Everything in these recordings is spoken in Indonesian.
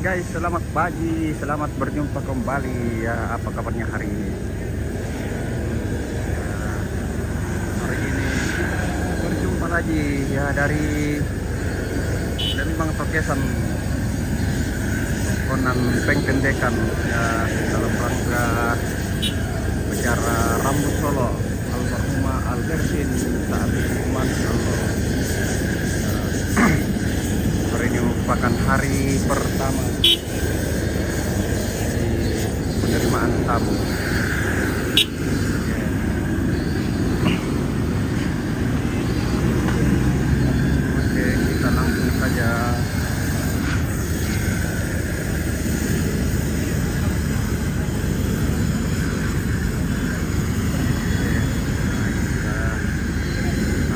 guys, selamat pagi, selamat berjumpa kembali ya. Apa kabarnya hari ini? Hari ini berjumpa lagi ya dari Bang Tokesan konan pengkendekan ya dalam rangka acara Rambut Solo almarhumah Albertin saat Masya Allah. Hari ini merupakan hari pertama di penerimaan tamu. Oke, kita langsung saja.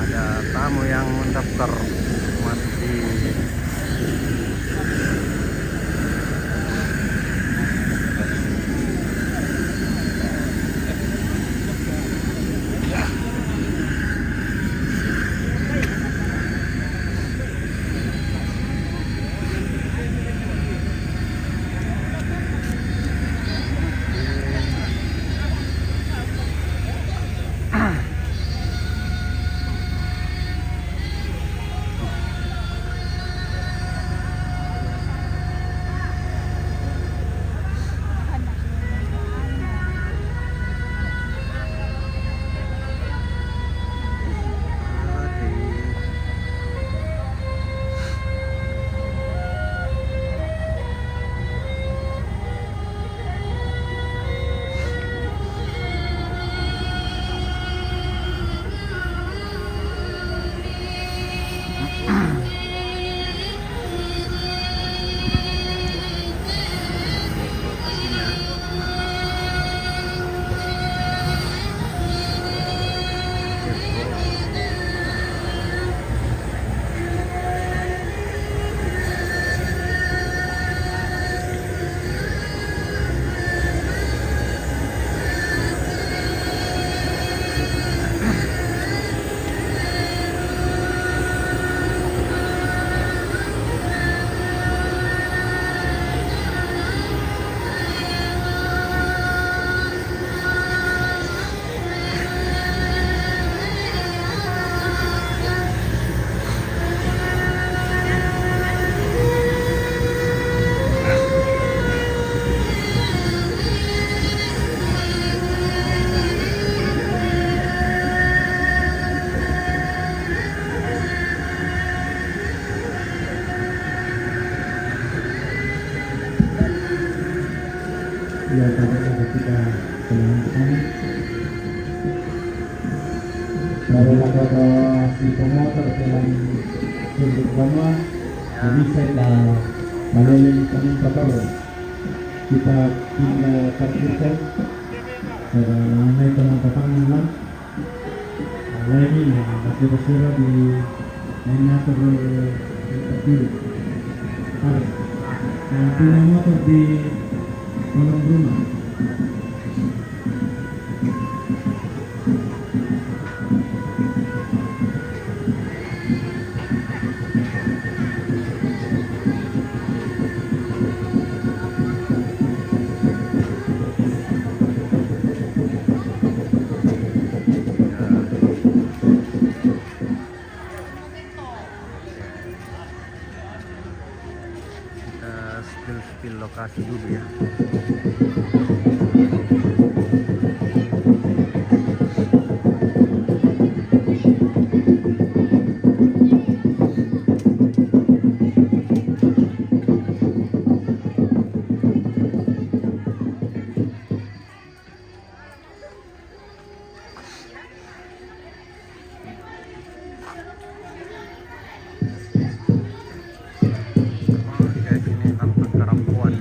Ada tamu yang mendaftar masih. Ya, tadi kita kenalkan dari pada si promotor dalam hidup lama, jadi saya melalui kami pertama kita pindah parkirkan naik dengan papangan lagi masih bersirah di meter kiri punya motor di kolong rumah. Kita spill lokasi dulu ya. Oke, ini langsung ke Rambuan.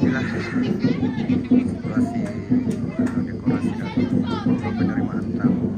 inilah situasi dekorasi dan penerimaan tamu.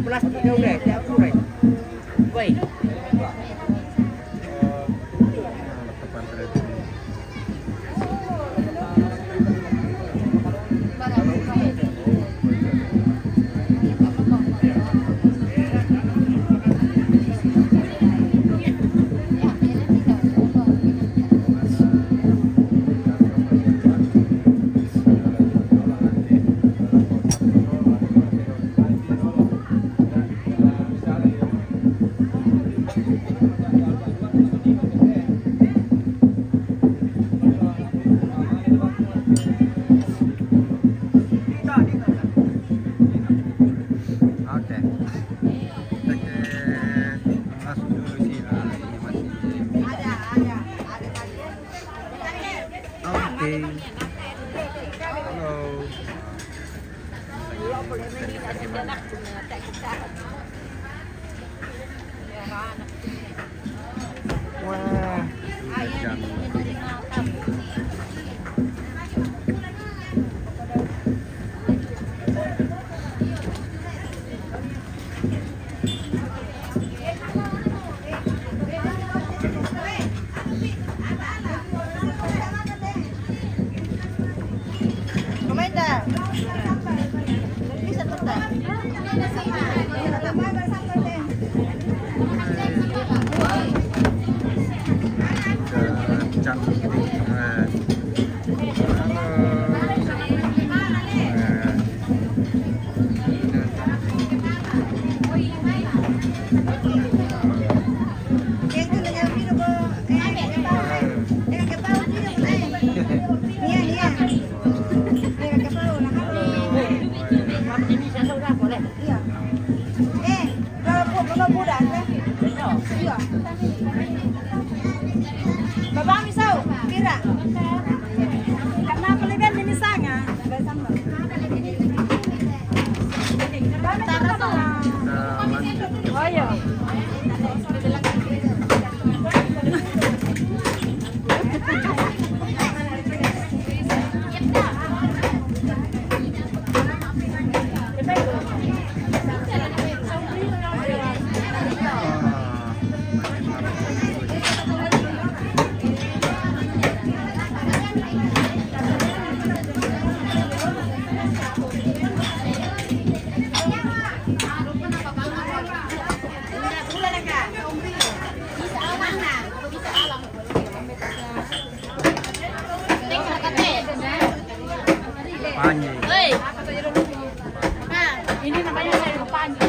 Plastik đâu để theo khu này vậy. Wah, Bisa tuh, Pira. Karena peliban ini sanga. Oh iya. Panji. Nah, ini namanya sayur panji.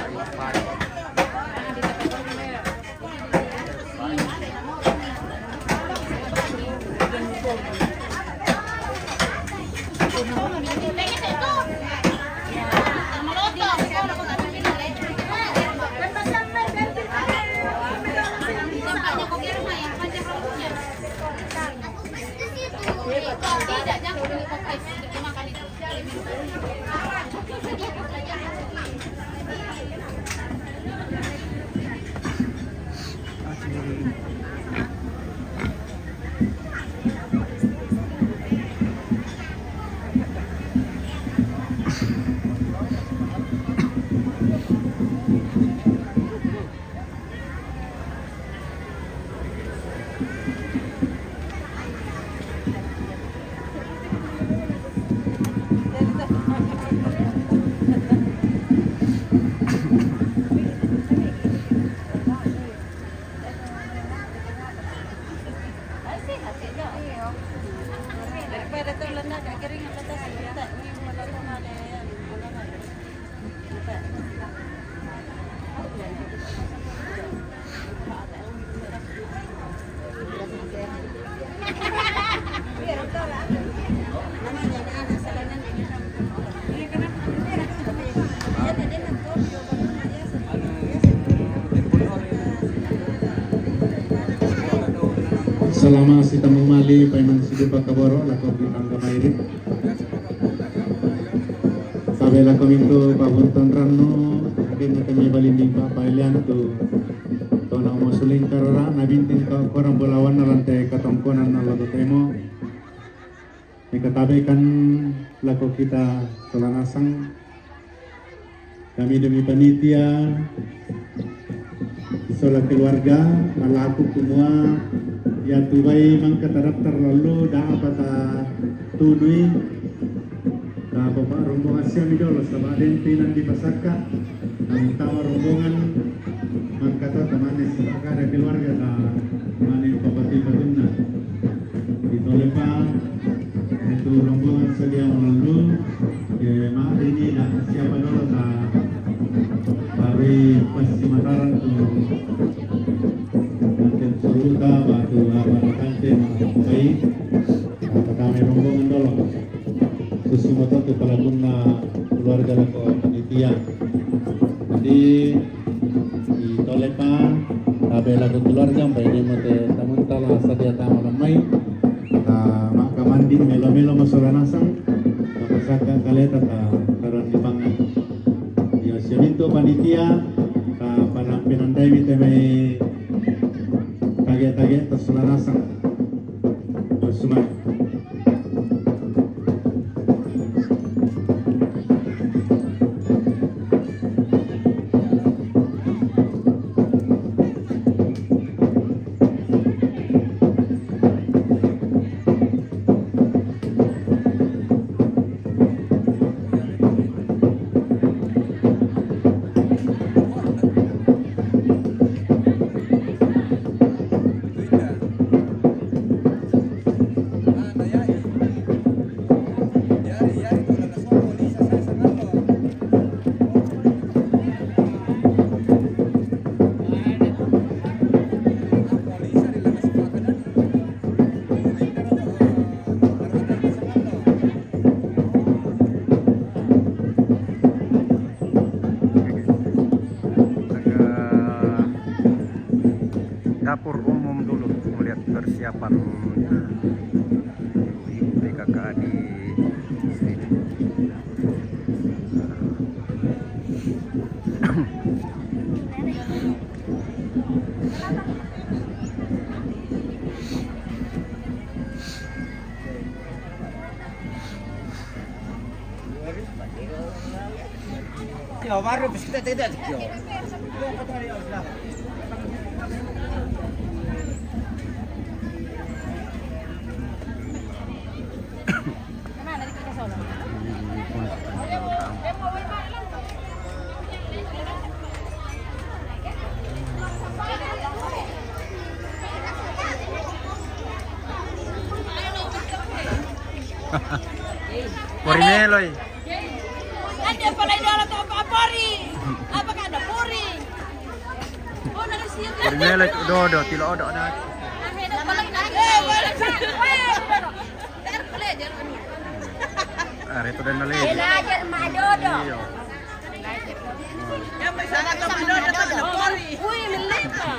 Tidak, jangan dimakan itu. Selama kita memali paiman sidupa kaboro lako bintang kamairi. Kabela kominto pabunton rano, akin kami balinding pa pailian tu. Tona musuling karora nabintin ka korang bolawan na lantai katongkonan na lago temo. Ikatabi kan lako kita selanasang. Kami demi panitia, soal keluarga, malaku semua. Ya tubai mang katadaptar lalu dah apa ta tudui dah bapak rombongan siami dolo sabaden pinan di pasaka ang tawa rombongan mang kata tamane sebaka ada keluarga dah mane papati patunna ditolepa itu rombongan sedia lalu ke mak ini dah siapa dolo ta bari pasti mataran tu Suruta batu apa kantin baik apa kami rombongan dolo susumoto tu palaguna keluarga lako panitia jadi di tolepa tabe lagu keluarga sampai ini mate tamuntala sadia tamu lamai maka mandi melo masolanasang kapasaka kaleta ta karon di pangan ya siaminto panitia para pinandai miteme target terselarasang bersama. no, baru kita tidak yo. Kemana di kita solo? Porimeloy. Ada pala idola to Pori. Apa ka ada Pori? Oh, nagsiyot. Porimeloy dodo tilo odo na. Arito din na lady. Belajar madodo. Iyo. Yang may sana ka manood na sa Pori. Uy, melipa.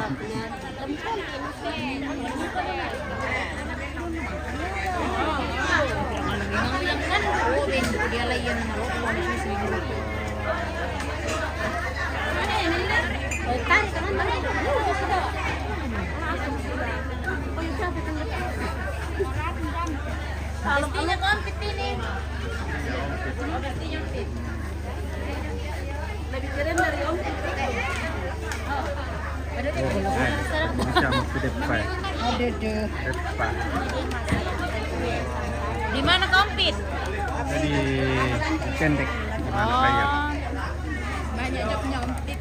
Dia layan Pastinya kompet ini. Lebih keren dari kompet. Bisa magpidepa. Ada deh. Depa. Di mana kompet? Jadi kendek gimana kaya. Banyaknya punya kompet.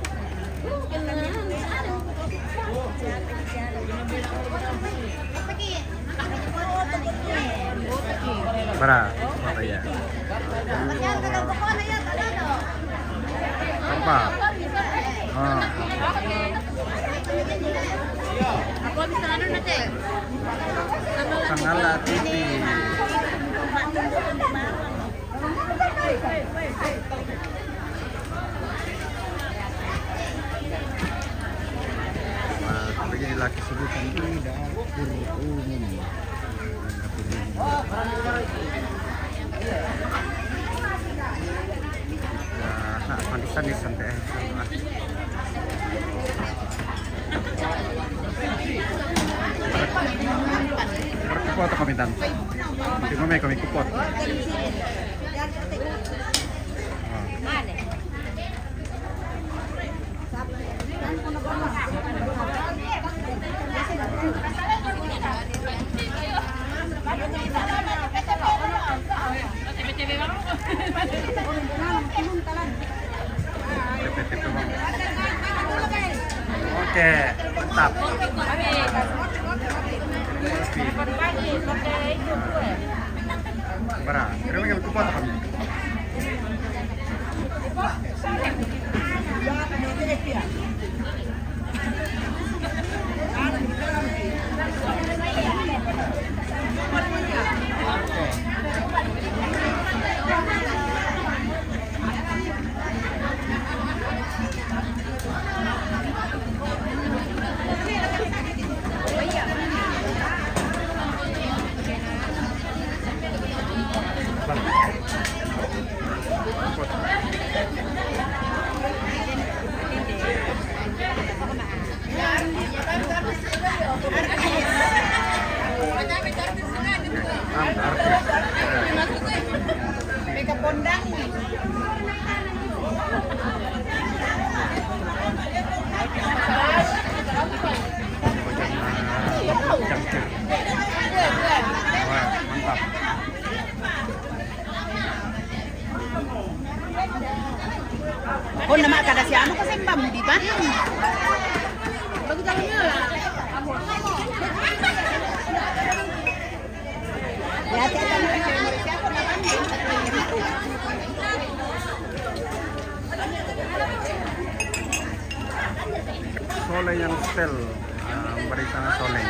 Para kaya. Apa? Ah. Aku bisa anu nanti. Sangala TV. Begini lagi sebutan di dapur umum. Nah, manisan di santai. Berkupot atau kami tan? Di mana kami kupot? Oke, mantap. Bara, kami kami kupot atau kami? Mega pondang. Mantap. Oh, nama kada si anu kasi mbam di ba? Bagus jalannya lah. Ya, Soleh yang setel, barisan soleh.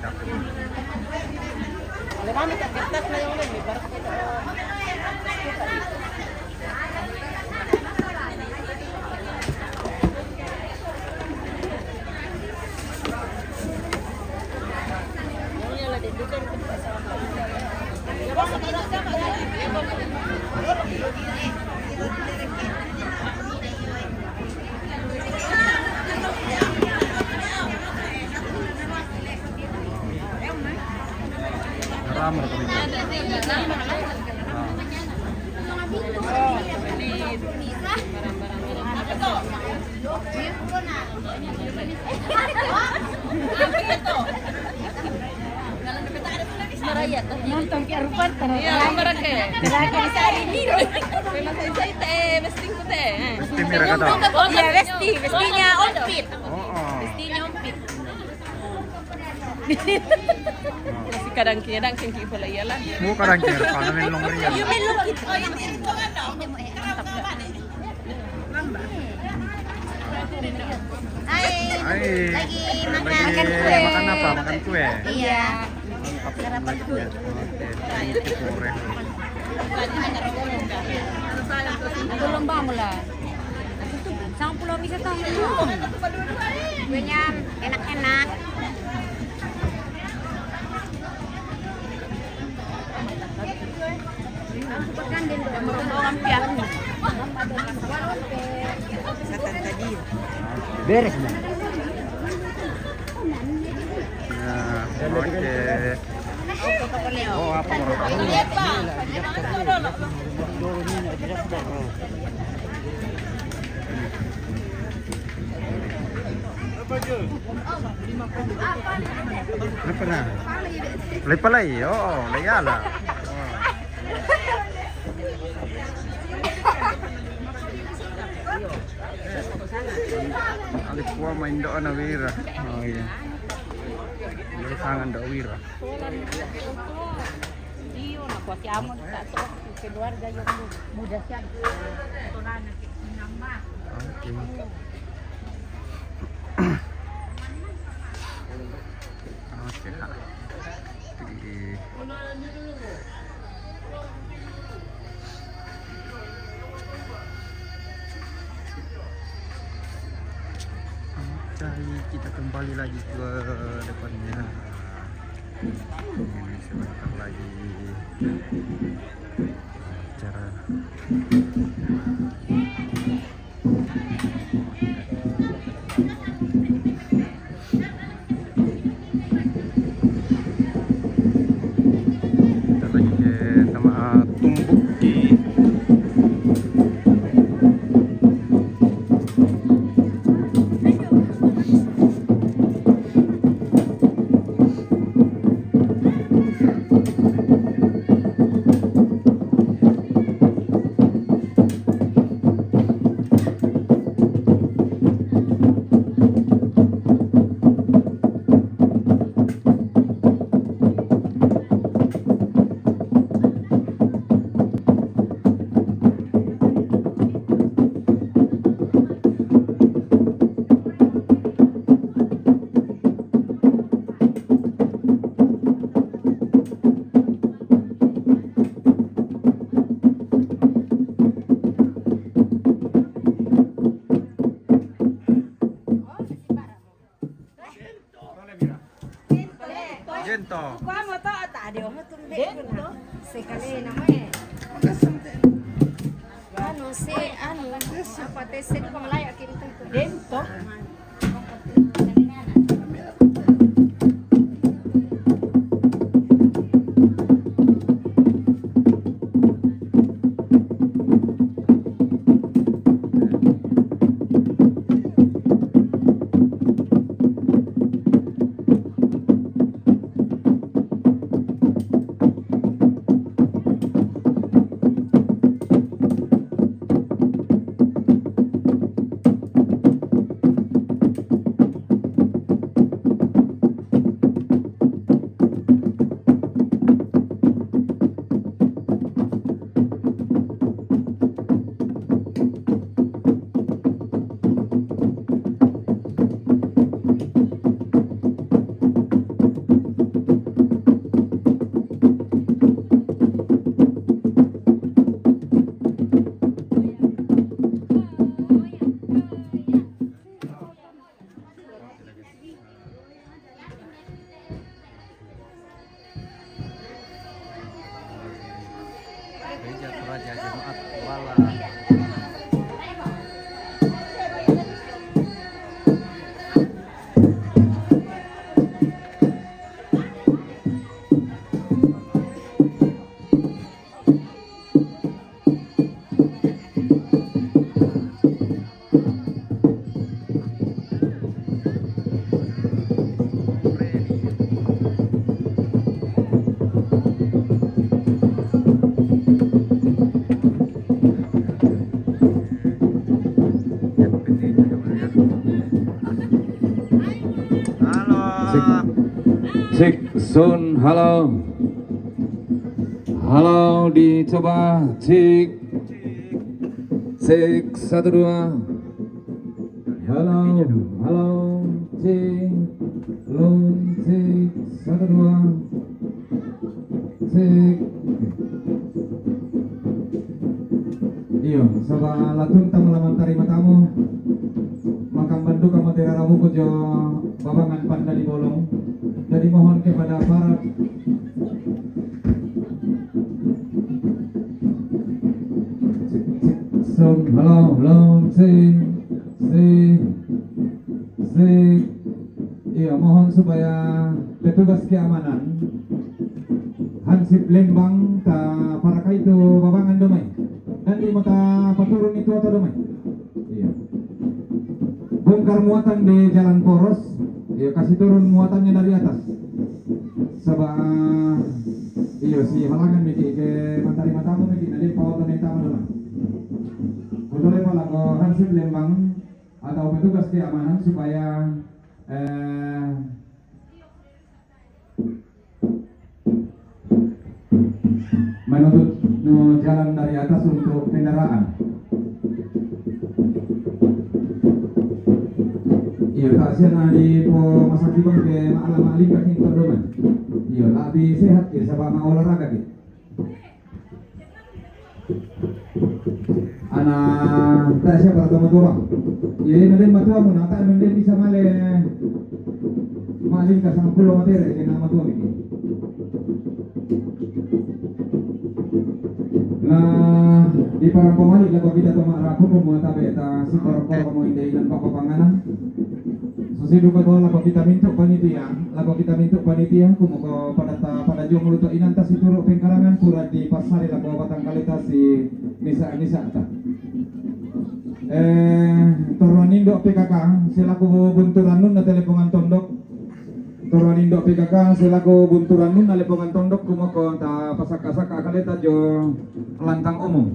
Dapur. Ramai kami. Nonton ke Arfan Iya, mereka. Memang saya teh, mesti ku teh. Mesti merah kata. Iya, vestinya outfit. Oh. Vestinya outfit. Kasi kadang-kadang singki pala iyalah. Mau kadang kira kalau main long ria. You may look it. Hai. Lagi Makan kue. Makan apa? Makan kue. Iya. Sarapan kue. Oke. Goreng. Belum bangun lah. Sang pulau bisa tahu belum? Kuenya enak-enak. Beres bang. Ya, oke. Oh, apa mau? Lihat bang. Apa na? Palay. Oo, layala. Alit po main doon na wira. Oh, iya. Sangan daw wira. Iyo, nakuha si Amon sa to. Keluarga yung muda siya. Tunanan nama. Oke. Oke. Di Oke, kita kembali lagi ke depannya. Ini sebentar lagi cara kita lagi ke sama Tumbuki. Gento. Kuha to at adio mo tumbe ko na. Sekali na mo eh. Ano si ano apa tesin panglaya kinto ko. Dento. Gereja Toraja Jemaat Kuala. Cek sound, halo. Halo, dicoba cek. Cek 1 2. Halo, halo, cek. Belum cek 1 2. Cek. Iyo, sabah latun tamu laman tarima tamu. Makam bandu kamu teraramu kujo babangan panda di bolong. Jadi mohon kepada para halo, sing. Iya, mohon supaya petugas keamanan Hansip Lembang ta para kaitu babangan domai. Nanti mau ta paturun itu atau domai? Iya. Bongkar muatan di jalan poros. Ya kasih turun muatannya dari atas. Sabah iyo si halangan miki ke mantari matamu miki nanti pautan yang tamu dulu. Boleh malah ke Hansip Lembang atau petugas keamanan supaya menutup jalan dari atas untuk kendaraan. Iya, tak siapa di masa kita ke malam alim kaki terdoman. Iya, lebih sehat ya, sebab mau olahraga gitu. Anak tak siapa bertemu orang. Iya, nanti matua mu nata nanti bisa male malim ke 10 materi kena matua gitu. Nah, di parang pemalik lagu kita toma rapu pemuata beta si korok-korok kamu indainan papanganan. Susidu ka doa lagu kita mintuk panitia kumuko pada jong luto inanta si turuk pengkarangan pura di pasari lagu batang kalita si nisa ta. Torwanindo PKK selaku bunturan nun na telepongan tondok. Torwanindo PKK selaku bunturan nun na telepongan tondok kumuko ta pasaka-saka kalita jo lantang umum.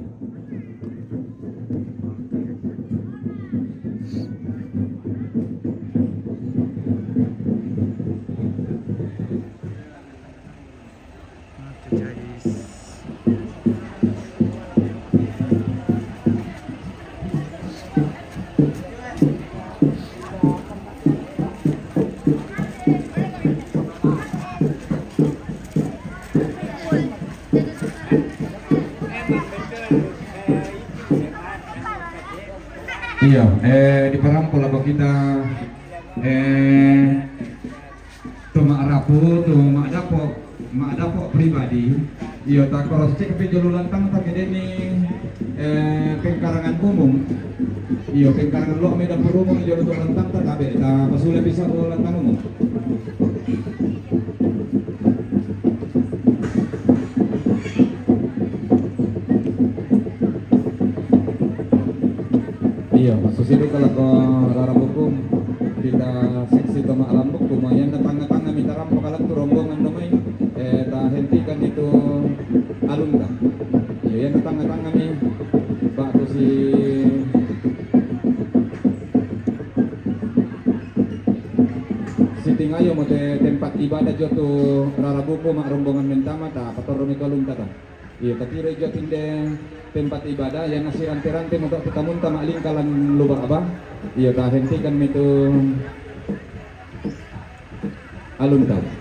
Iya, di Parampol lagu kita mak rapu tu mak dapok pribadi. Iya, tak koros cek pe jolu lantang tak ni pengkarangan umum. Iya, pengkarangan lo me dapur umum jolu tu lantang tak abe ta pasule bisa tu lantang umum. Iya, susidu kalau ke rara hukum kita seksi toma alam buk lumayan na tanga-tanga mitaram pakalat tu rombongan domay ta hentikan itu alun ta. Iya yan na tanga-tanga mi bako si tingayo mo te tempat ibadah jo tu rara buku mak rombongan mentama ta patormi kalun ta ta. Iya katire jo tinde tempat ibadah yang ngasih rantai-rantai untuk kita muntah makling kalan lubang abah. Iya tak hentikan itu alun tadi.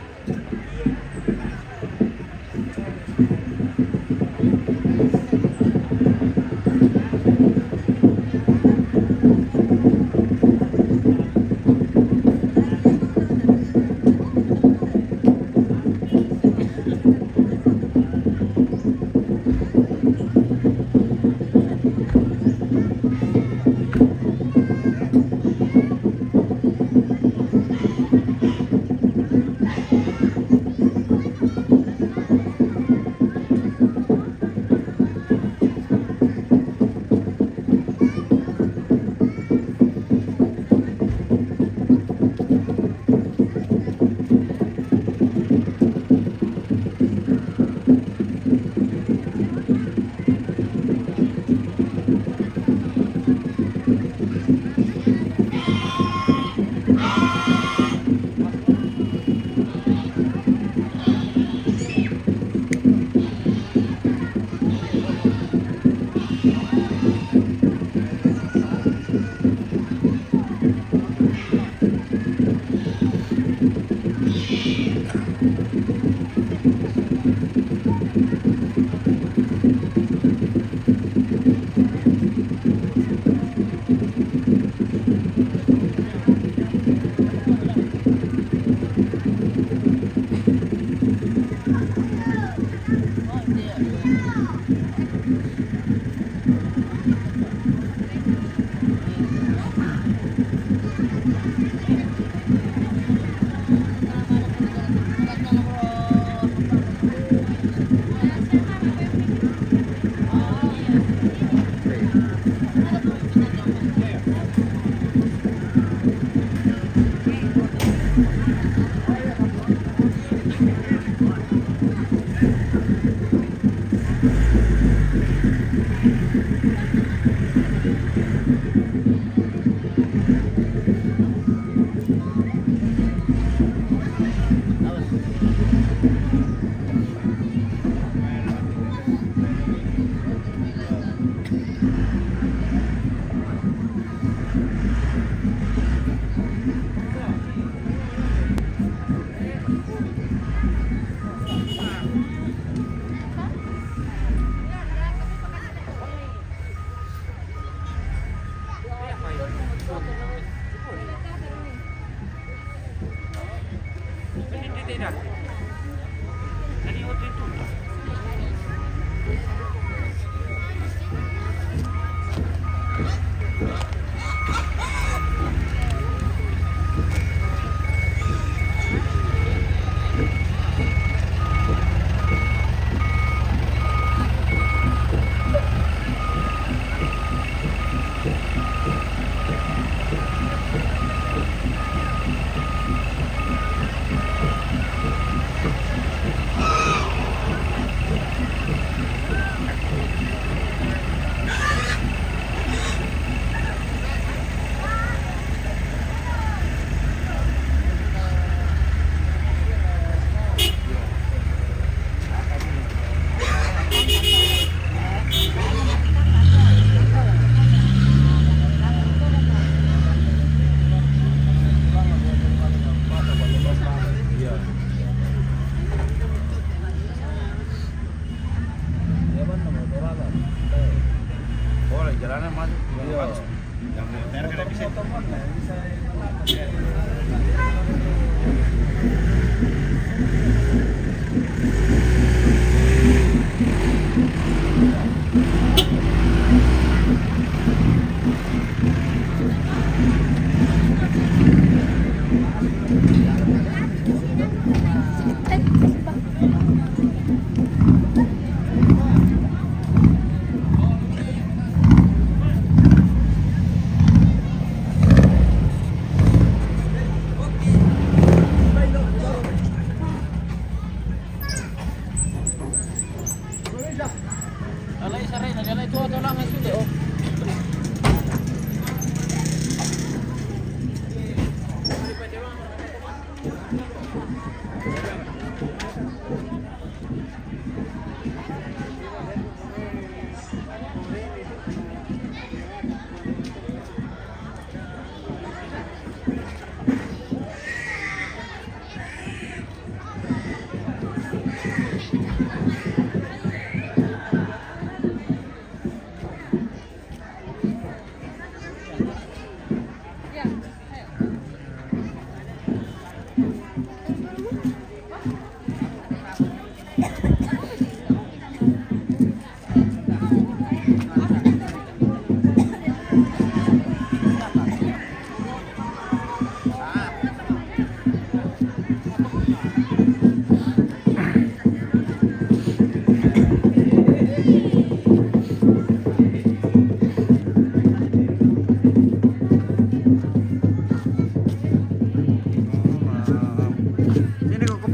Jalanan masuk. Yang motor kan bisa.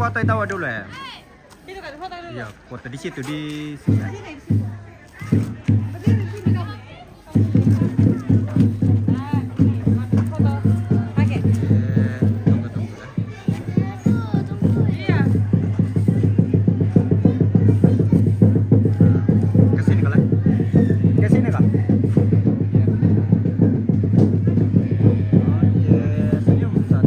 Foto tahu dulu ya. Itu kan foto dulu. Iya, foto di situ di sini. Foto. Pakai. Tunggu lah. Iya. Ke sini kali. Ke sini kak. Oke, senyum 1 2.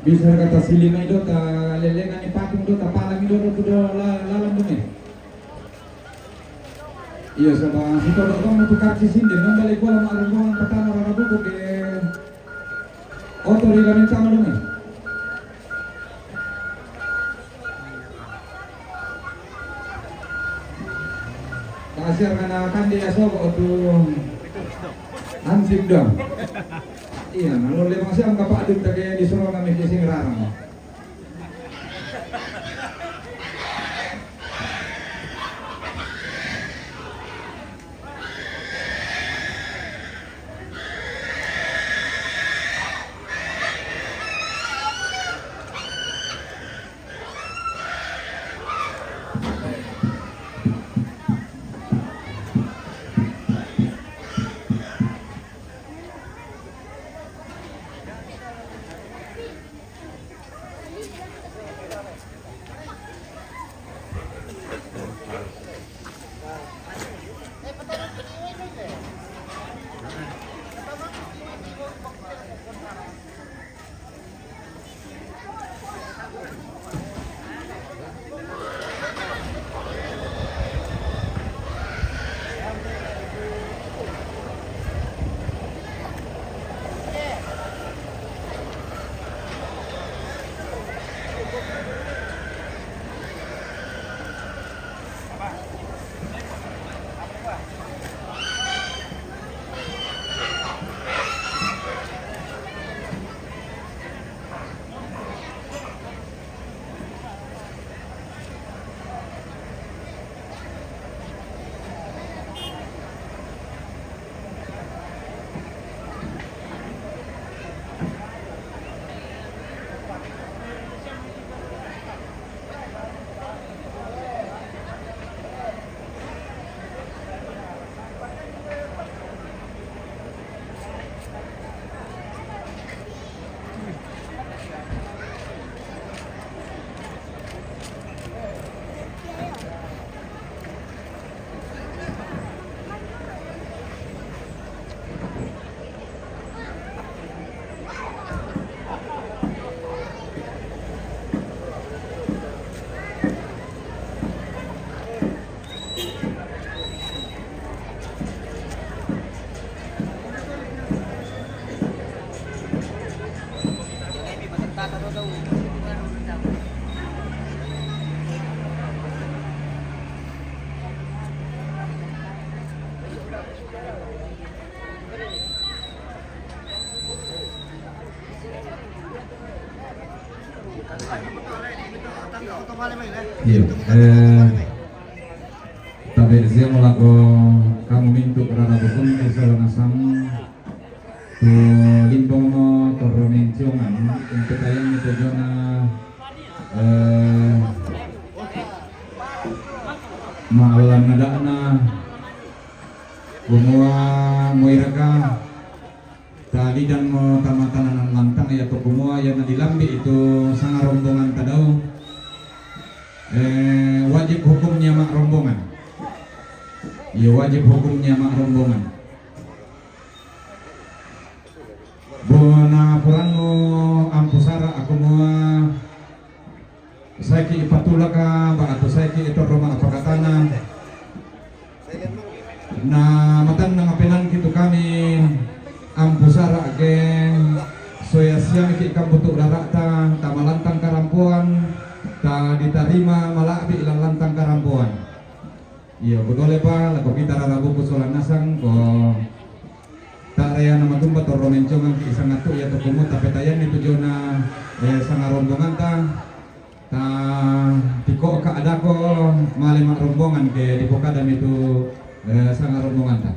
bisa kata siling itu ta lelengan ni patung itu ta palang itu lalang dumi. Iya sama si todo kamu tu kaksi sinde non balik bola marungan pertama orang buku ke oto ligamen sama dumi. Kasir kana kan dia sobo tu ansik dong. Iya, lalu lemang siang kapak aduk tak kayak disuruh kami di sini rarang. Iya, tapi dia melaku kamu mintu kerana bukun kesalahan asam tu limbomo torromenciongan untuk tayang itu zona maalam nadana kumua muiraka tadi dan mau tamatanan lantang ya to kumua yang dilambi itu sangat rombongan tadau wajib hukumnya mak rombongan. Ya wajib hukumnya mak rombongan. Bona puranmu ampusara aku mua saiki ipatulaka ba atau saiki itu rumah apa katana. Nah matan nang apenan kitu kami ampusara geng soya siang iki kambutuk darakta tamalantang karampuan ta diterima malabi ilang lantang karampuan. Iya betul pa lagu kita rabu kusulan nasang ko ta raya nama tumba toro mencongan ki isang atu ya to kumut tapi tayan itu jona sanga rombongan ta tiko ka ada ko malima rombongan ke di pokadam itu sanga rombongan ta.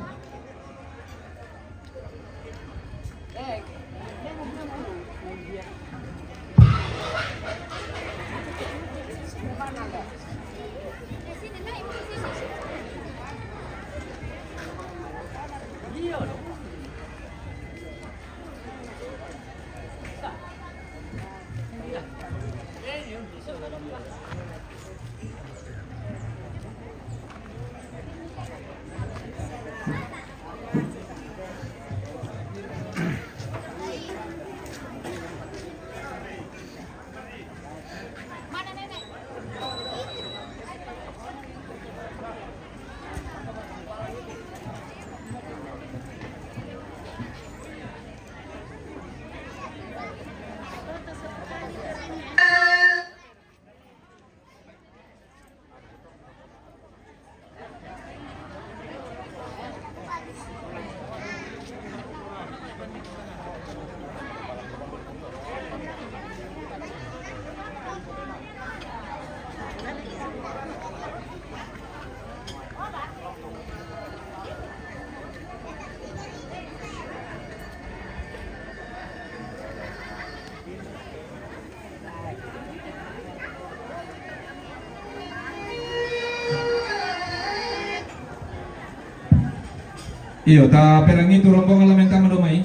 Iya, ta perang itu rombongan lamenta madomai.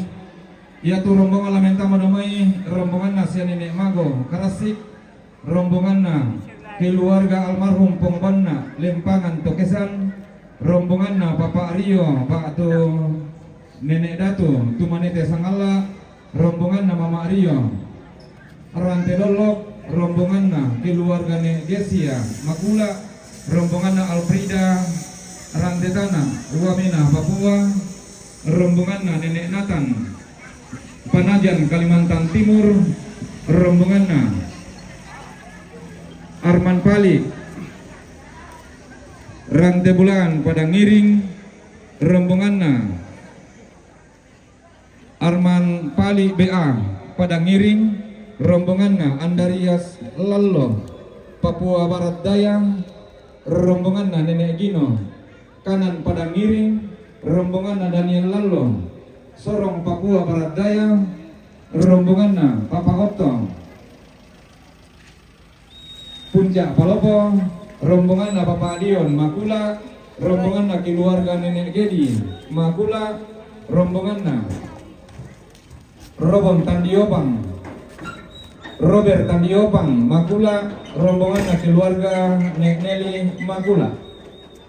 Iya tu rombongan lamenta madomai, rombongan nasi nenek mago, karasik, rombongan na keluarga almarhum pongbanna, lempangan tokesan, rombongan na Papa Rio, Pak tu nenek datu, tu manete sangala, rombongan na Mama Rio, Rante Dolok, rombongan na keluarga nenek Gesia, Makula, rombongan na Alfrida, Rante Tanah, Wamena, Papua, rombongan na nenek Nathan, Panajan, Kalimantan Timur, rombongan na Arman Palik, Rante Bulan, Padang Ngiring, rombongan na Arman Palik BA, Padang Ngiring, rombongan na Andarias Lallo, Papua Barat Daya, rombongan na Nenek Gino, Kanan Padang Ngiring, rombongan na Daniel Lallo, Sorong Papua Barat Daya, rombongan na Papa Otto, Puncak Palopo, rombongan na Papa Dion, Makula, rombongan na keluarga Nenek Gedi, Makula, rombongan na Robon Tandiopang, Robert Tandiopang, Makula, rombongan na keluarga Nek Nelly, Makula.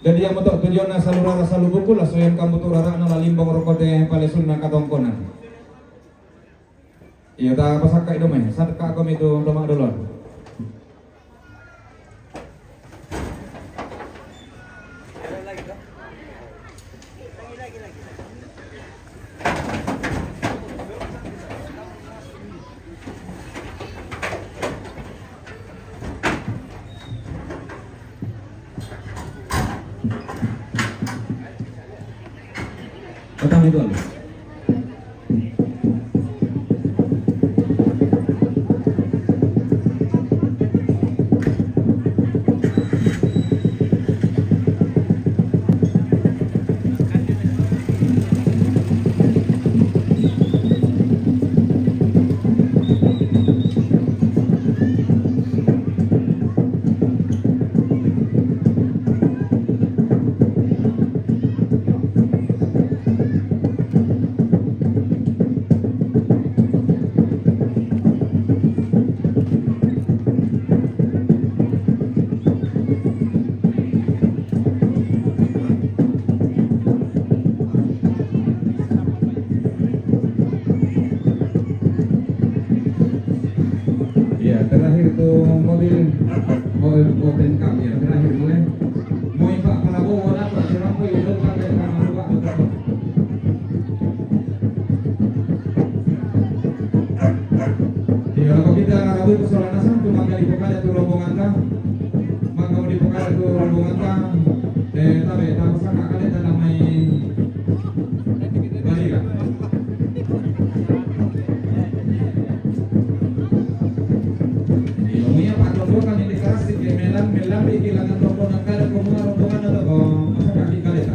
Jadi yang betul tujuan salurara salubukula soyan kamu tu rara na limbong rokote palesun na katongkonan. Iya ta pasakai domay, sadka kami itu domak dolor. Petang itu alus. Terakhir itu mobil open cup ya, terakhir boleh mau Pak Prabowo dapat siapa yang udah sampai sama Pak betul. Ya kalau kita rabu persoalan asam tu maka di pokada tu rombongan kah, maka di pokada tu rombongan kah, tapi tak pasang kali dalam main balik kan. Rombongan ini keras di melam di kilangan rombongan kada kumua rombongan atau masa kaki kaleta.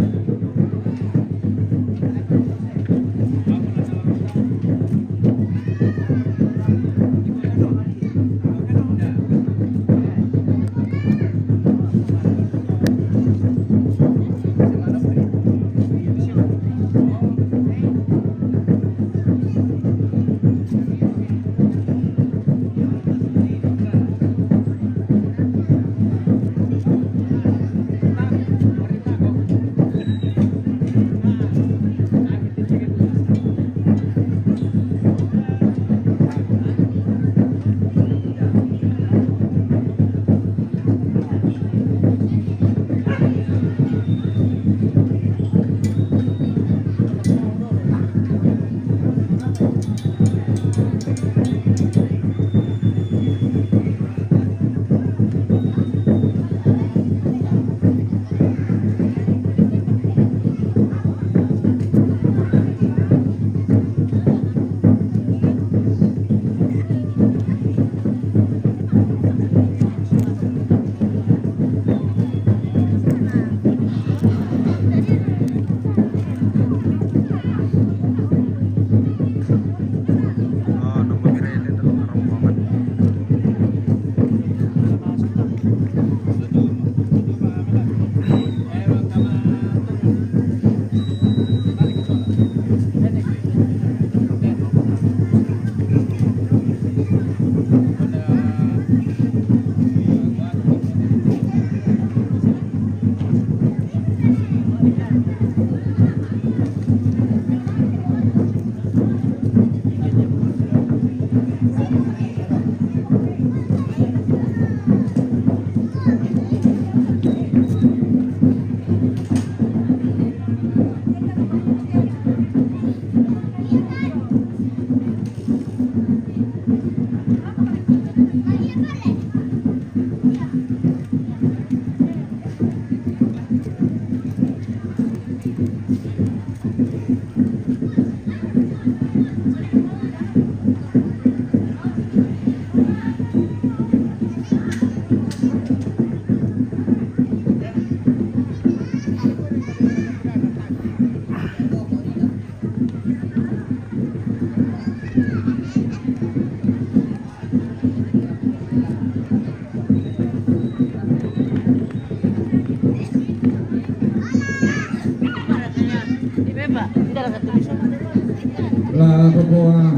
La pokok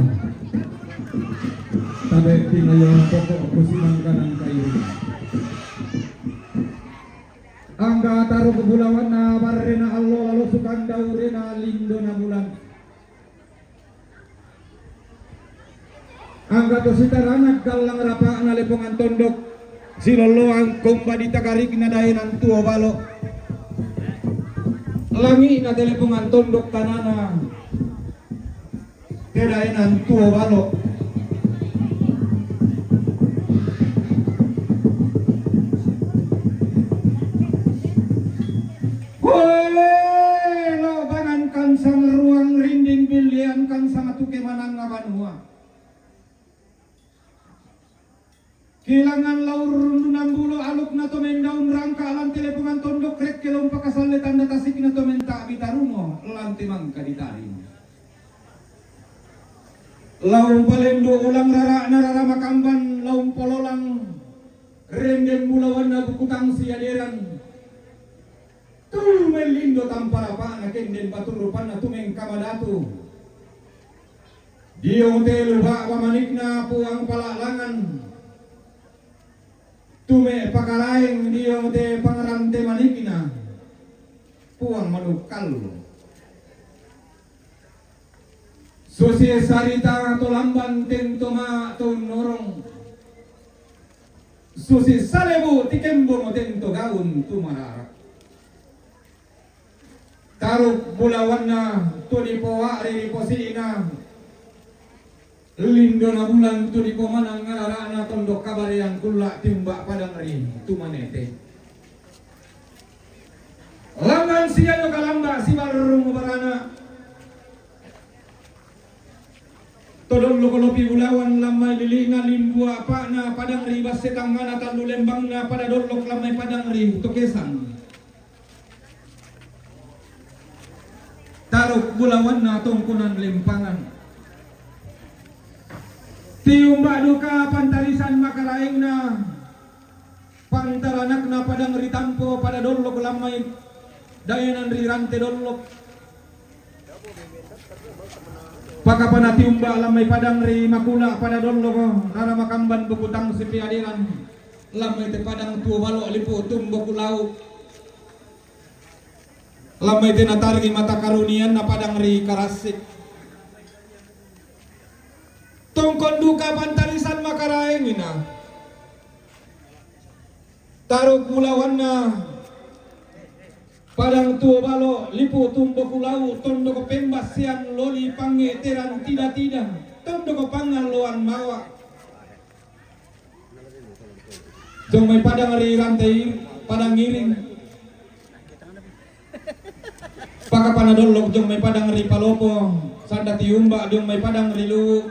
tabe tinayo pokok kusiman kanang kayu. Angga taruh kebulawan na barrena allo lalu sukan daurena lindo na bulan. Angga to sitaranak galang rapa na lepongan tondok silolo ang komba di tagarik na dahinan tuo balo. Langi na telepongan tondok tanana kedaenan tuo balo. Hoi lo bangan kan sang ruang rinding bilian kan sang tuke manang ngabanua. Kilangan laur rundunan bulu aluk na to mendaun rangka alam telepongan tondok rek kelom pakasal tanda tasik na to menta bitarumo lanti mangka ditaring. Laung palendo ulang rara narara makamban laung pololang rendeng mulawan na bukutang siaderan tu melindo tamparapa na kenden paturupan na tumeng kamadatu diong teluha pamanik na puang palalangan tume pakalaing diong te pangarante manikina puang manukal. Susi sarita to lamban tento ma to norong susi salebu tikembo mo tento gaun tumara taruk bulawan na to di powa ri posina lindo na bulan to di pomanang ngarara na tondok kabareang kula timba padang ri tumanete langan siya no kalamba si barung barana todong lokolopi bulawan lamay lilinga limbu apa na padang ri basetang na tandu lembang na pada dolok lamay padang ri tukesan taruk bulawan na tongkunan lempangan tiumba duka pantarisan makaraing na pantaranak na padang ri tampo pada dolok lamay dayanan ri rante dolok Pakapana tiumba lamay padang ri makula pada dollo ko rara makamban bukutang si piadiran lamay te padang tuo balo lipu tumbo kulau lamay te natargi mata karunian na padang ri karasik tongkon duka pantarisan makaraeng ina taruh kulawan na padang tuo balo lipu tumbo kulau tondo ko pembas siang loli pangeteran tidak tondo ko pangan loan mawa jong may padang ri rantai padang ngiring pakapana dolok jong may padang ri palopo sanda tiumba jong may padang ri lu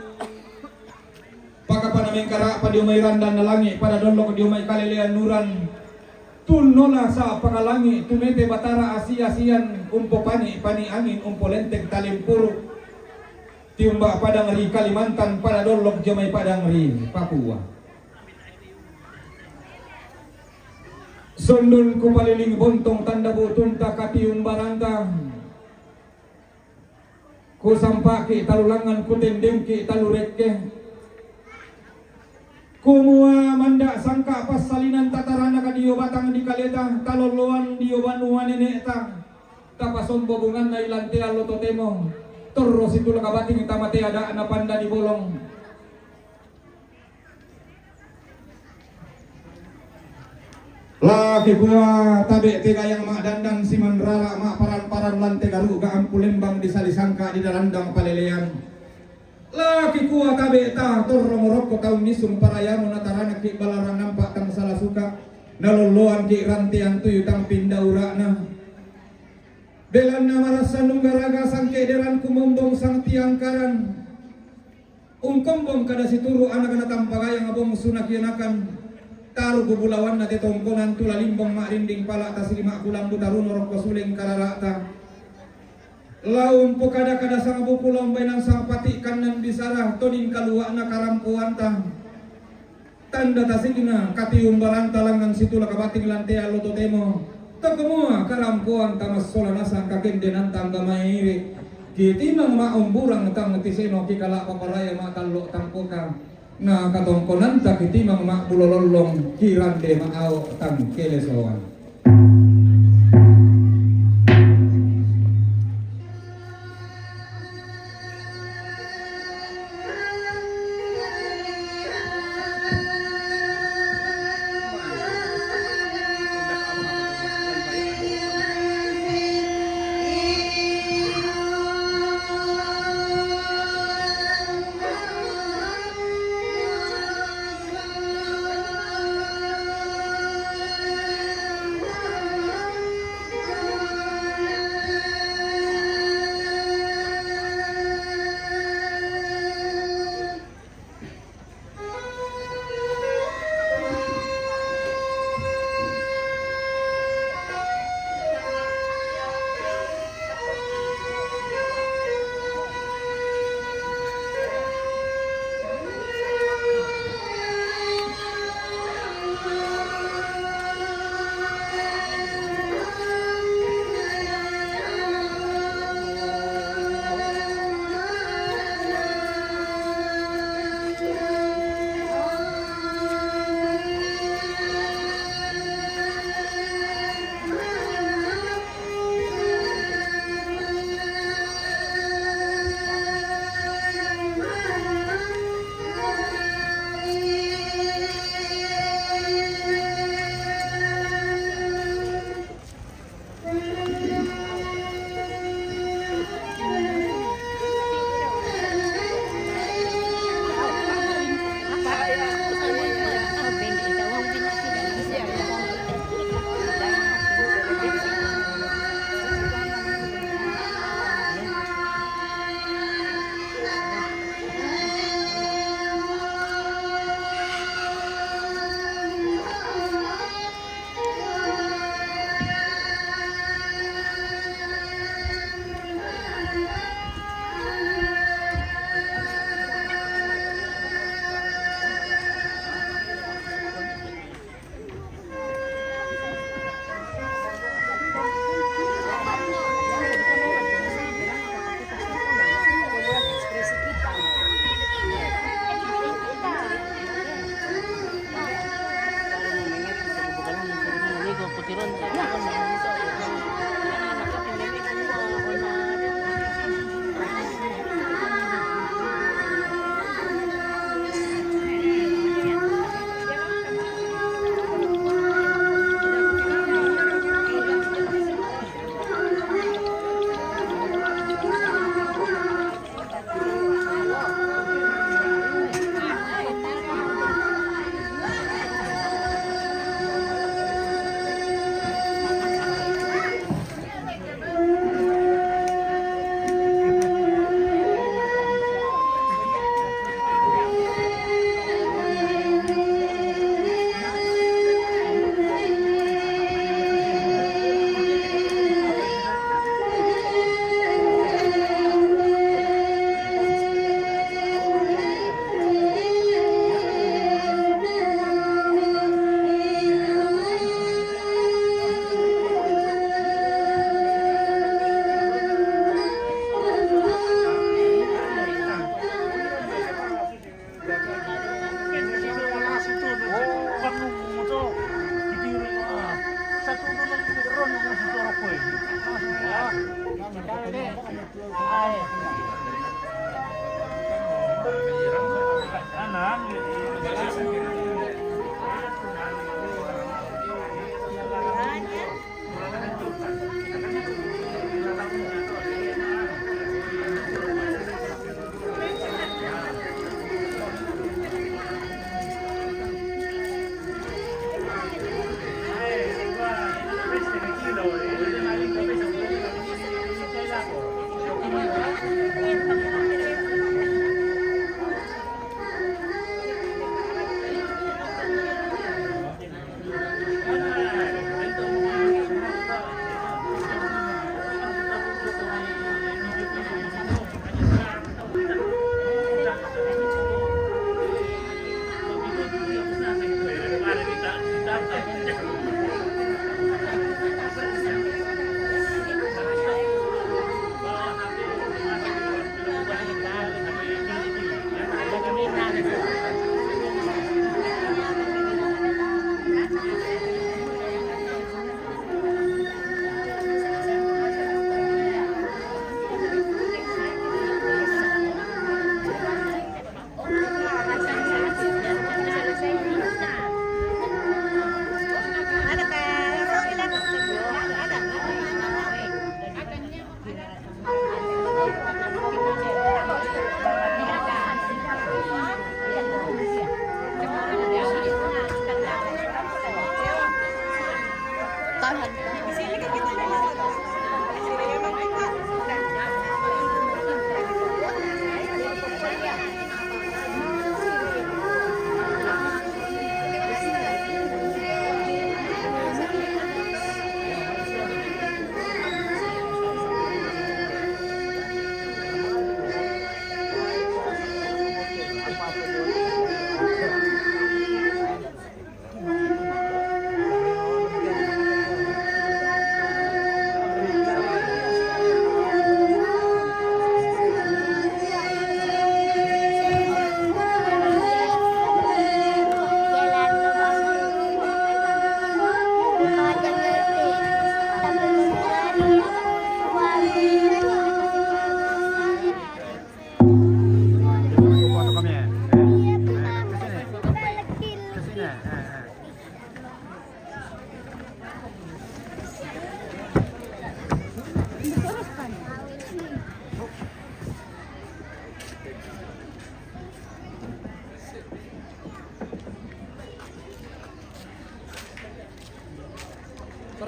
pakapana mengkara pa diumay randan na langi pada dolok diumay kalelean nuran tunola sa pangalangi tumete batara asian umpo pani angin umpo lenteng talimpuru tiumba padang ri Kalimantan pada dolok jomay padang ri Papua sondul ku paliling bontong tanda butun takatium baranta ku sampaki talulangan ku tendengki talurekke kumua manda sangka pas salinan tatarana ka dio batang di kaleta taloloan dio banuan neneta tapasombo bungan na ilante alo totemo torro situla kabating tamate ada na panda di bolong laki gua tabe te kayang mak dandan si manrala mak paran-paran lante garu ga ampulembang di salisangka di dalandang palelean Laki kuat tabe ta torro morokko taun nisum parayamo natarana ki balarang nampak tang salah suka naloloan ki rantian tuyu tang pindaurana belan marasa nunggaraga sangke deran kumombong sang tiang karan ungkombong kada situru anak-anak tampagayang abong sunakienakan taru gubulawan na tetongkonan tula limbong makrinding pala ta silima kulang butaruno rokko suling kararata laun po kada-kada sang bukulong bainang sang pati kanan bisara tonin kaluwa na karampuan ta tanda tasigna katium baranta langan situla kabating lantea loto temo takumua karampuan tamas sola nasang kakendenan tangga mairi kiti mang maumburang tang tiseno kikala paparaya matallo tangpoka na katongkonan ta kiti mang bulololong kirande maao tang kelesoan.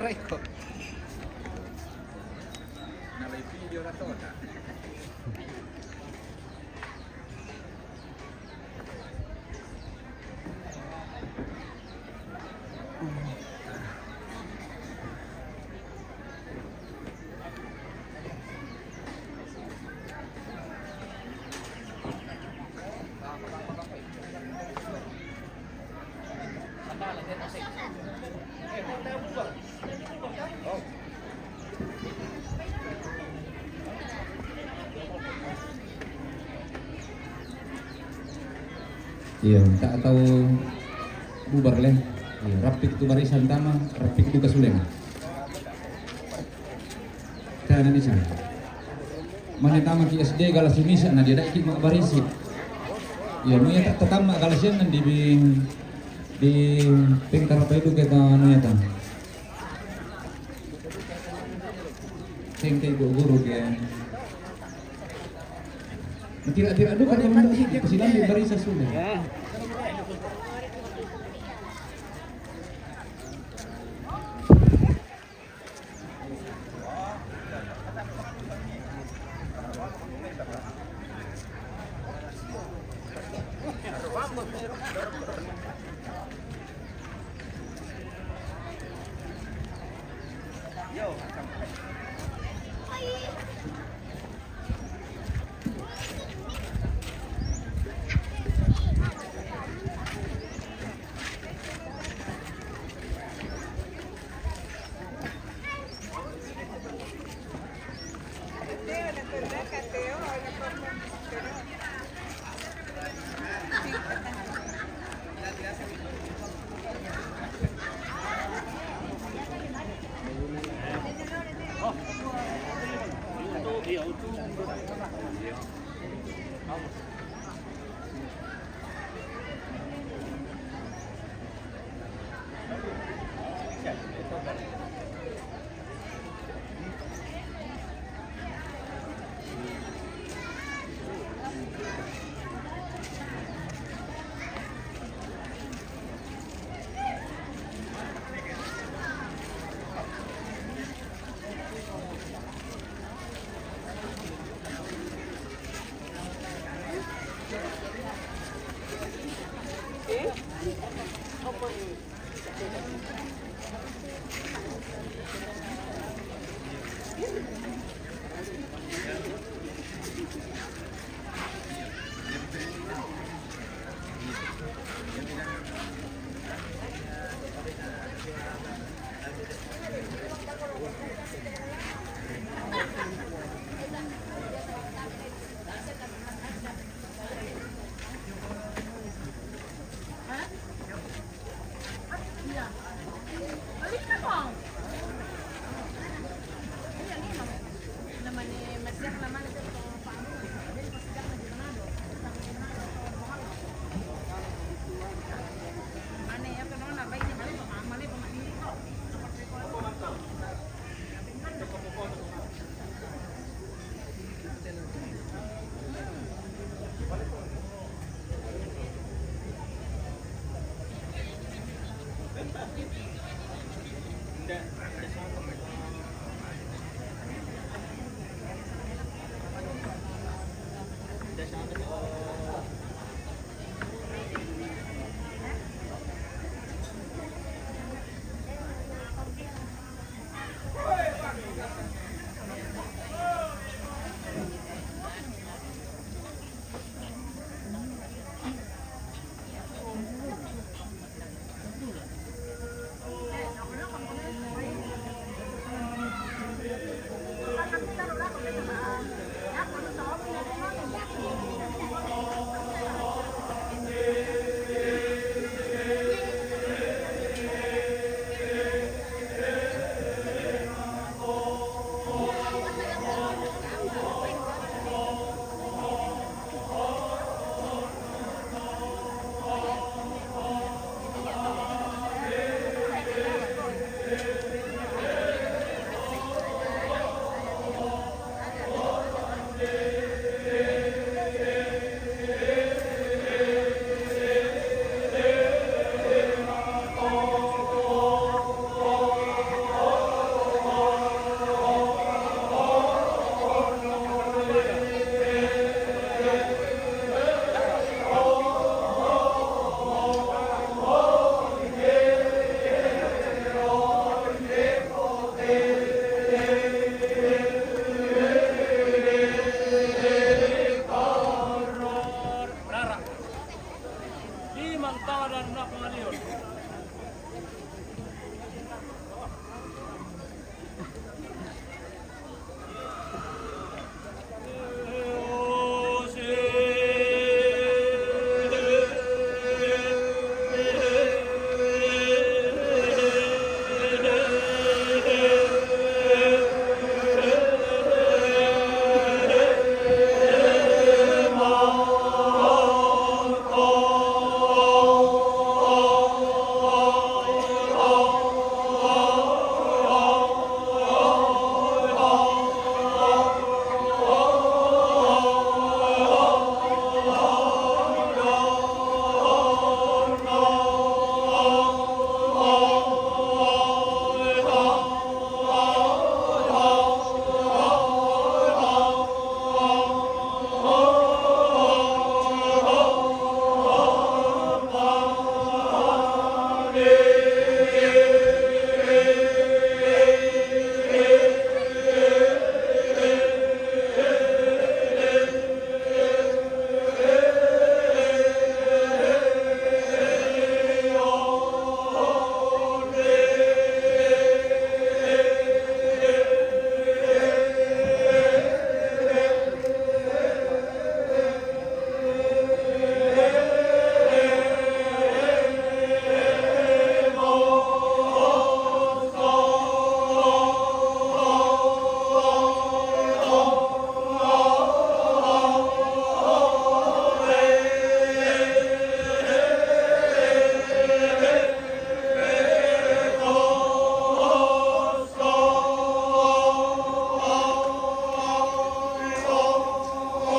Reko. Nalai video na to na. Iya, tak tahu bubar leh. Iya, rapik itu barisan tama, rapik itu kesuleng. Cara ni sana. Mana tama ki SD galas ini sana dia dak ki mak barisi. Iya, nu ya tak tetama galas yang di pengkar apa itu kita nu ya tam. Sengke guru ke. Tidak ada kan yang mendak sih, silang di barisan sudah.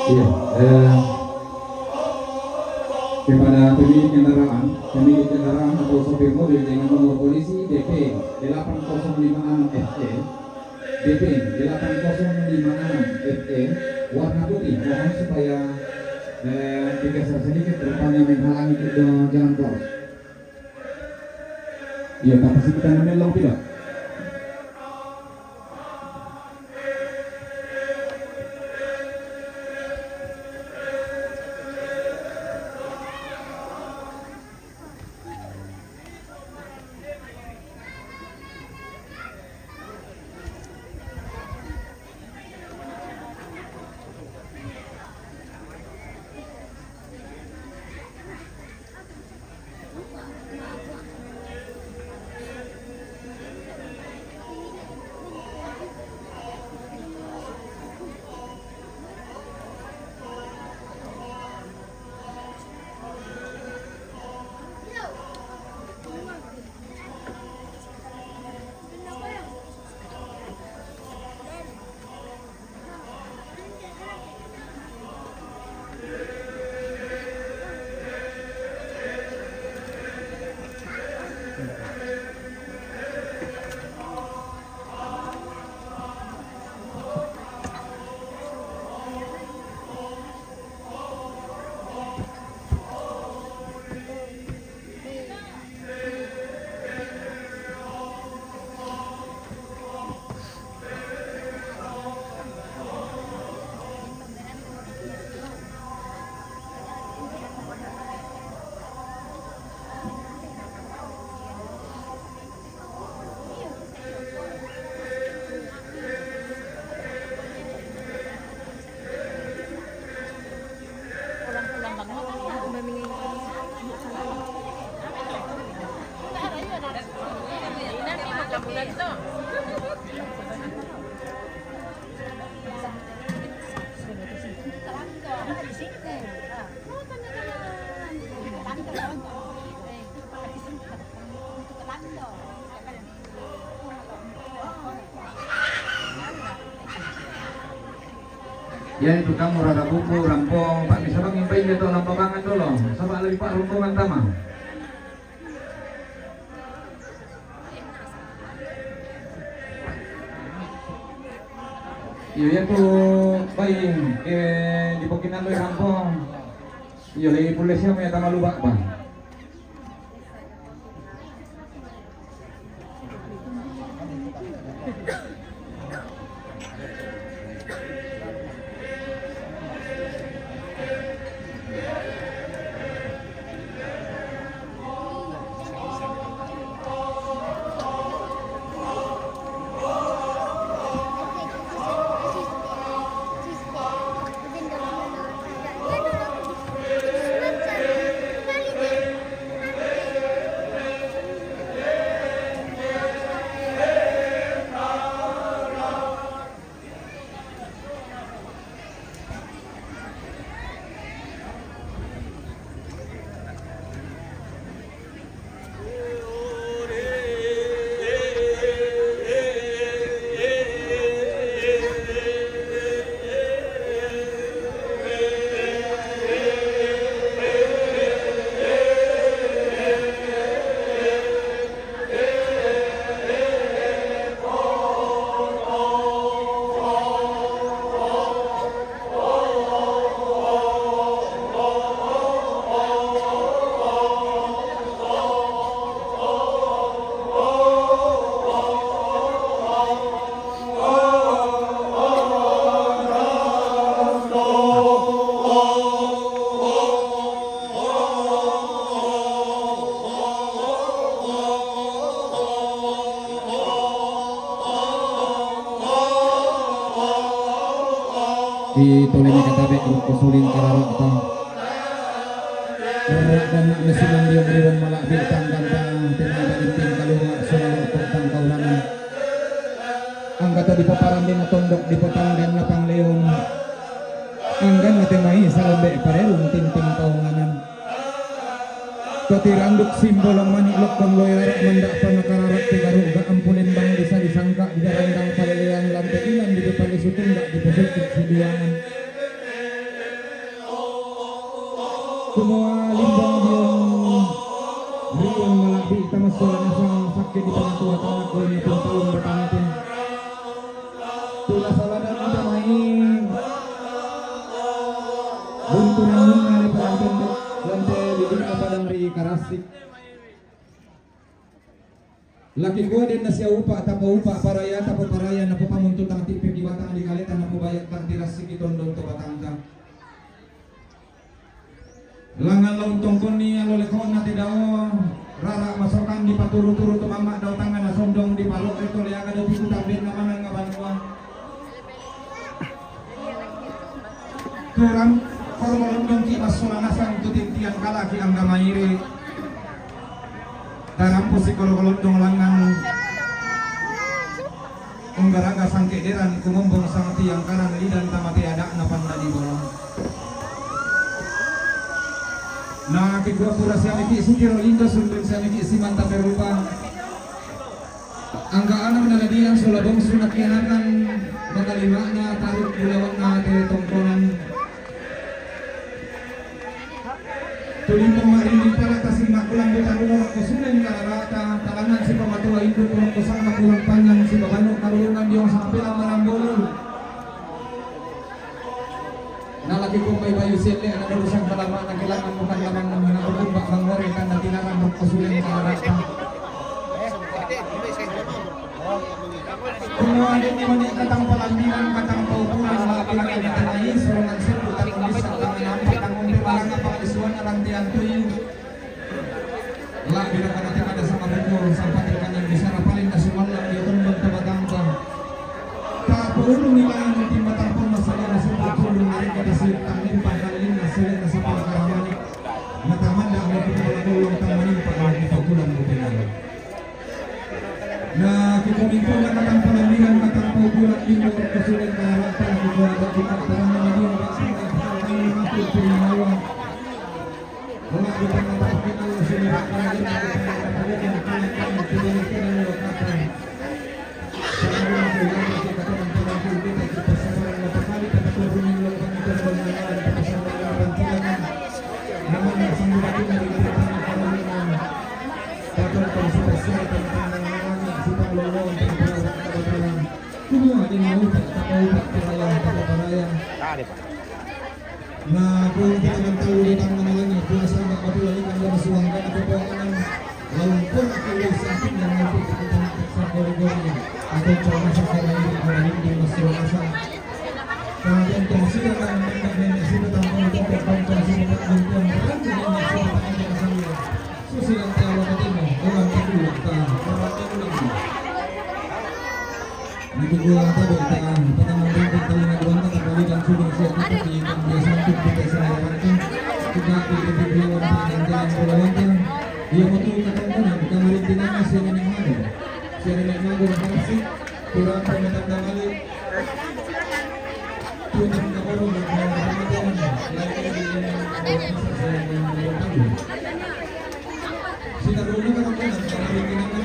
Iya, kepada pemilik kendaraan atau sopir mobil dengan nomor polisi DP 8056 FE, DP 8056 FE warna putih, mohon supaya digeser sedikit rupanya menghalangi jalan tol. Iya, tapi kita menelong tidak? Ya itu kamu rada buku rampong Pak bisa bang ngimpain gitu lampangan dulu sama lagi Pak rombongan tama. Iya ya tuh baik di pokinan lo rampong. Iya lagi polisi yang tama lupa bang. itulin katabi kusulin karara ta dan mesulan dia beriwan malak bintang gantang tenaga inting kalunga selalu tentang kaulanan anggata di paparan din na tondok di patanggan na pangleon anggan na temai salambe parelong tinting kaunganan katiranduk simbol ang maniklok kong loyar manda pa nakararat ti garuga ampunin bang bisa disangka di darandang paliliang lantai ilan di depan isutunda di positif siduangan semua limbang yung malaki tamasura na sa sakit di pangatua tanak ko ni tahun bertanatin tula saladan ito main buntunan nung nari parang lantai lidik apa dan ri karasik laki gua din na siya upa tapo paraya na po pamuntun tang tipik di batang di kalitan na po bayat tang tirasik itondong to batangka langan laun tongkon ni alolekon na tidaw rara masokan di paturu-turu to mama daw tangan na sondong di palok ito liaga daw piku tabin naman ang ngabanwa kurang kormolondong ki masulanasan tutintian kalaki ang gamairi darampo si kololondong langan unggaraga sangkederan kumumbong sang tiang karang lidan tamati adak na panda di bolong na kigwapura siya miki sukiro lindo sundun siya miki si manta perupa angga anam na nadiang sulabong sunakianakan magalima na tarut bulawang na teletongkonan tulimpong marindi para tasing makulang butarungan ko sunan kararata talangan si pamatua induk kurang kusang makulang panjang si babano karulungan diyong sa kapilang marambolol nalaki kong may bayu sete ang narusang kalama na kailangan mo kan lamang ng minakabong bakang ngori kan na tinarang ng kasulin kararata kumuha din mo ni katang palambiran katang paupunan makilang kabitan ay surungan sipo tanong bisa tangan ang parang napakalisuan na lang diyan tuyo labi na kanating ada sa mabukor sa patikan ng bisa na palin na sumalang yun magtabatang ka kapuulong nila ang hindi matangpong masaya na sa pagtulong na rin kada siya tangin pagkalin na sila na sa pagkaramani natamanda ang magpapalagulong tamanin pag ipagkulang mo pinala na kikumingko na katang palambigan katang paupulan ino at kasulit na harapang kukuha kita parang na naging magsangay ang mga pinawa wala ko pang napakita yung sinirak na rin na kapag ang pinagkang pinilig ka ng wakatan sa mga kailangan sa katang palang kulbit ay kipasamarang napakalit at nakulungan lang kami ito sa mga naman kapasamarang napantilangan naman ang sanggulatin na rinalitan ng karamihan patong pang sipasya at ang panangarami sipang lolo ang pagkarawat at kababalan kumuha din maupat parayang kapaparayang na kung tinanong tawulit ang mga langit kung saan magpapulalik ang lamasuang ka napapangan ng laungkon at uloy sa akin ng malapit sa kitanatak sa gori-gori at ang tsama sa karayin ang hindi masuwasa kaya ang sila ng nagmenesipat ang pangutong pagpangkong sinipat ng pang marami na nagsipat ang mga sangya so silang tawa natin mo walang katulog ka maraming ulang mo nagigulang tabi itaan panamang rin talinagawan ka kapalik ang suling siya at ipagiging biyasan tugtugay sa nalaman ka tugakil kapibriwan ang pinagdalang pulawan ka iya mo tuwing katantanan kamarin din naman siya na ng mago siya rin ang mago ng pangasik kurang pa matandang alit tunang na karong ng mga kapamatayan lagi na din ang sa mga tago sinagulong na katantanan kamarin din naman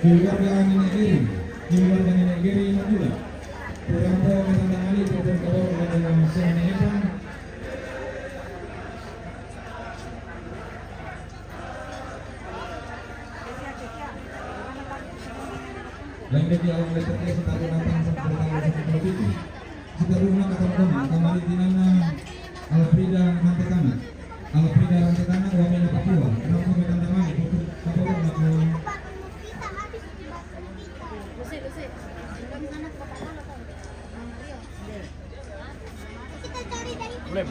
kaluwara ang mga keluarga ni negeri na pula kurang po matandang alit untuk kawal dengan mesin ini Lain lagi alam letak dia setahu nantang sampai tahun sampai itu. Setahu nak kata kamari dinana Alfrida rantai tanah. Alfrida rantai tanah wamena Papua. Kenapa kita tangan itu Papua nak Lucy. Kami sana ke Papua atau? Rio. Kita cari dari Boleh.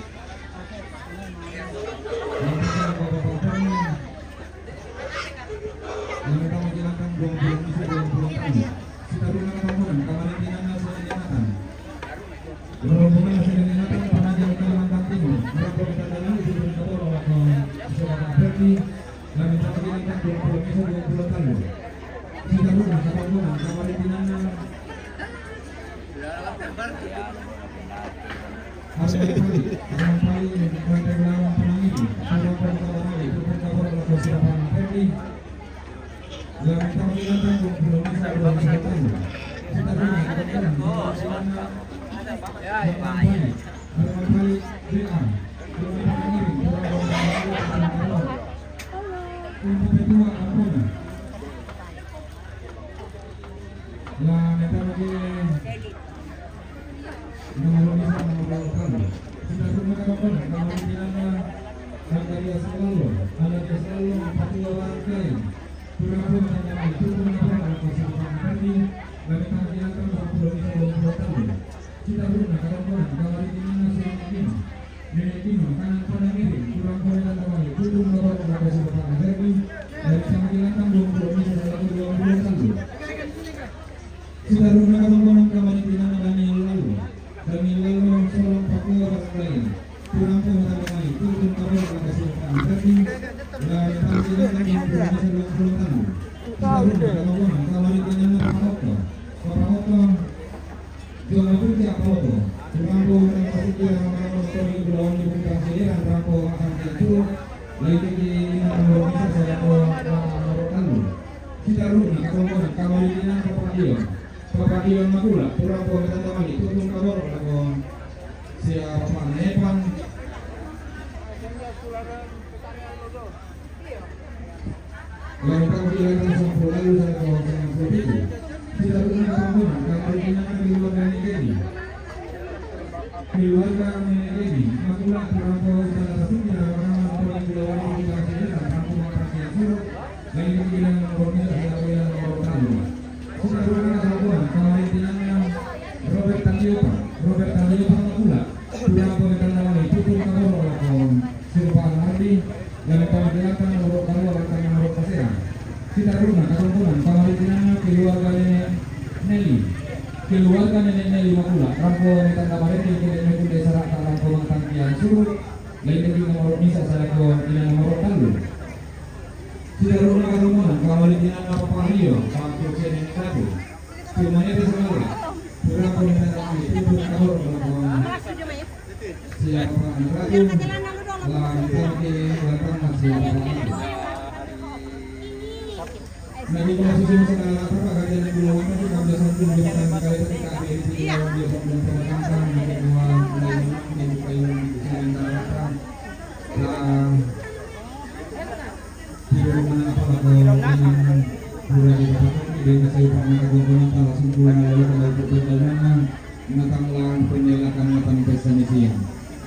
Keluarga nenek Nelly Makula, rampo nenek Tamarete, nenek Kude Saraka, rampo Mantang Tiang Surut, lain lagi nomor Nisa Sarako, ina nomor Talu. Tidak rumah karuman, kawali dinan apa Pahio, waktu saya nenek Kadu. Semuanya itu semua. Berapa nenek kami itu berkabur melakukan siapa anak Kadu, lain lagi datang masih apa. Nagi posisi masalah apa kajian yang belum ada kita sudah sampai di mana kali ketika ada di sini dia sebelum pemakaman nanti dua mulai di kayu di sementara di rumah apa dengan pura di depan di kasih pamit kegunaan langsung pulang lalu kembali ke perjalanan menatanglah penyelakan matan pesan siang.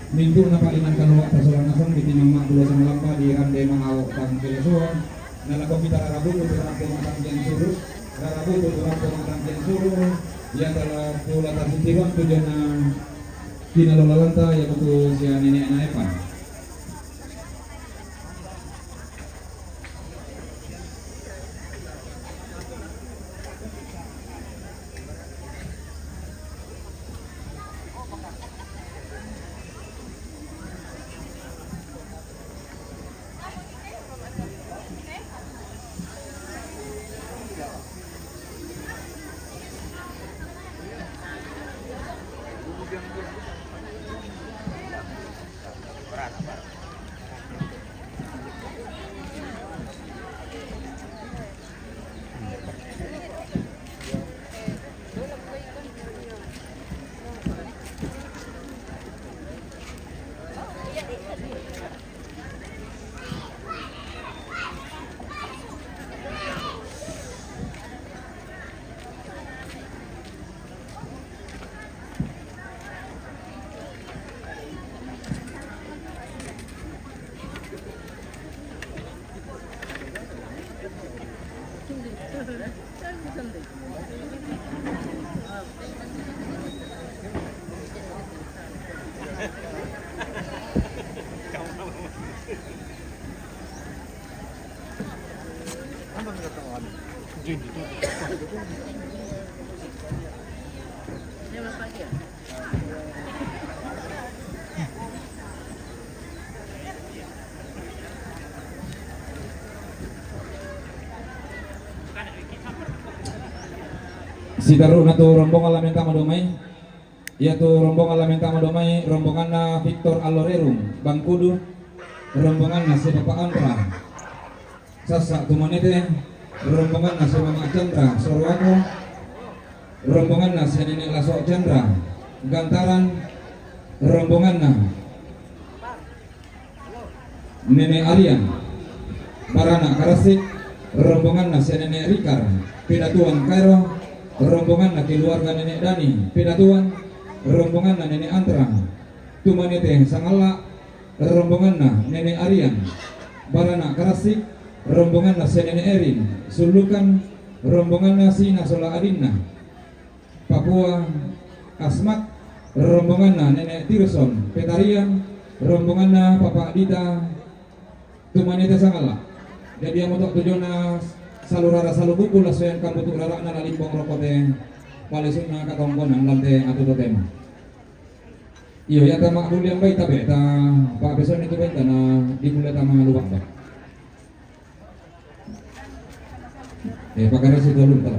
Minggu napa iman kalua persoalan asam di timang dua semalampa di rande mahau dan telesuan. Nala komita Rabu untuk rampung matang suruh, Rabu untuk rampung matang suruh, yang dalam pula tasitiwan tujuan kinalolalanta yang untuk si nenek Epan. Si taruh na to rombongan lamen tama domay. Ya to rombongan lamen tama domay, rombongan na Victor Alorerum, Bangkudu, rombongan na si Bapak Andra. Sasak tumanite, rombongan na si Mama Chandra, Sorwako, rombongan na si Nenek Lasok Chandra, Gantaran, rombongan na Nenek Aryan, Barana Karasik, rombongan na si Nenek Rikar, Pidatuan Kairo, rombongan na keluarga Nenek Dani, Pidatuan, rombongan na Nenek Antrang, tumanite Sangala, rombongan na Nenek Aryan, Barana Karasik, rombongan na si Nenek Erin, Sulukan, rombongan na si Nasola Adinna, Papua Asmat, rombongan na Nenek Tirson, Petarian, rombongan na Papa Dita, tumanite Sangala. Jadi yang untuk tujuan na salurara salubuku lasoyan kamu untuk rara na limbong rokote palisun na katongkonan lante atau tema. Iyo ya tama bulian bayi tabe ta pak beson itu bayi na dimulai tama luang ba. Pakai situ dulu tak.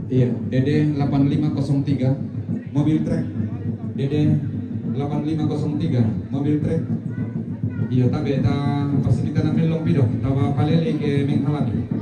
Iya, DD 8503 mobil trek. DD 8503 mobil trek. Iya, tabe ta pas kita namin long pido, tawa palele ke menghalangi.